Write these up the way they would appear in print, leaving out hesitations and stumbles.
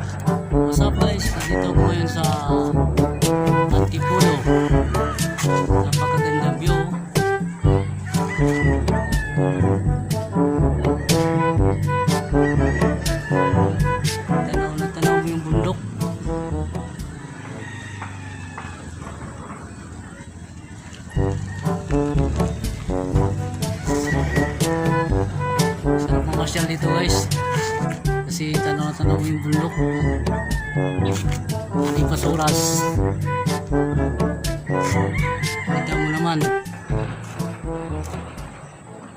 What's up guys? Nandito ako ngayon sa Antipolo. Napakagandang view. Tanaw na tanaw mo yung bundok. Sarap mamasyal dito guys. Kasi tanaw mo yung bundok. Hindi pasuras. Kita mo naman.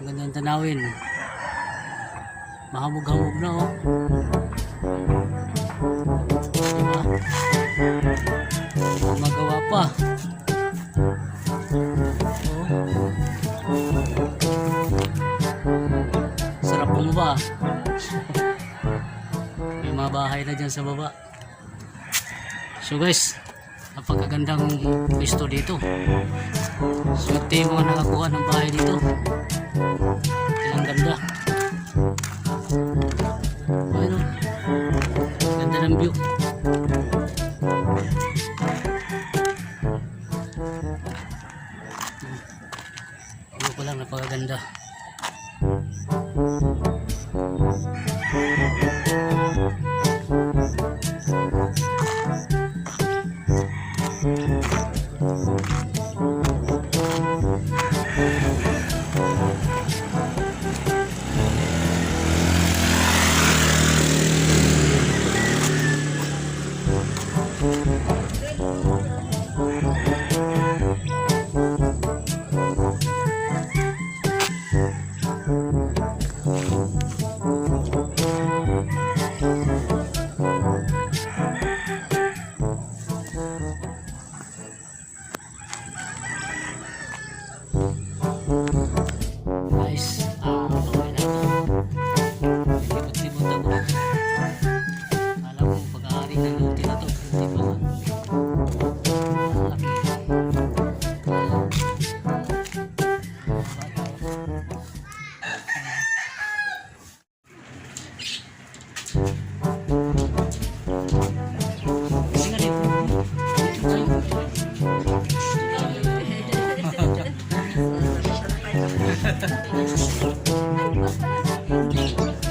Gandang tanawin. Mahamog-hamog na oh. Diba? Magawa pa. Oh. Sarap bumaba. May mga bahay na dyan sa baba. So guys, napakagandang pwesto dito. Swerte yung mga nakakuha ng bahay dito. Ilang ganda. Ayun, ganda ng view. View ko lang, napakaganda.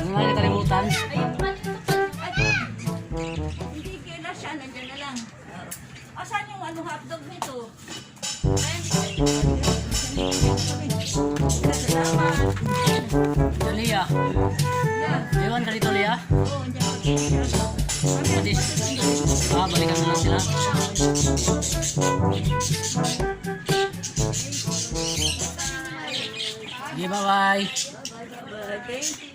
Ano na kalimutan? Hindi kila siya, nandiyan na lang. Asan yung hotdog nito? Lia. Ewan ka dito, Lia? Oo, nandiyan. Balikan na lang sila. Sige, bye-bye. Thank you.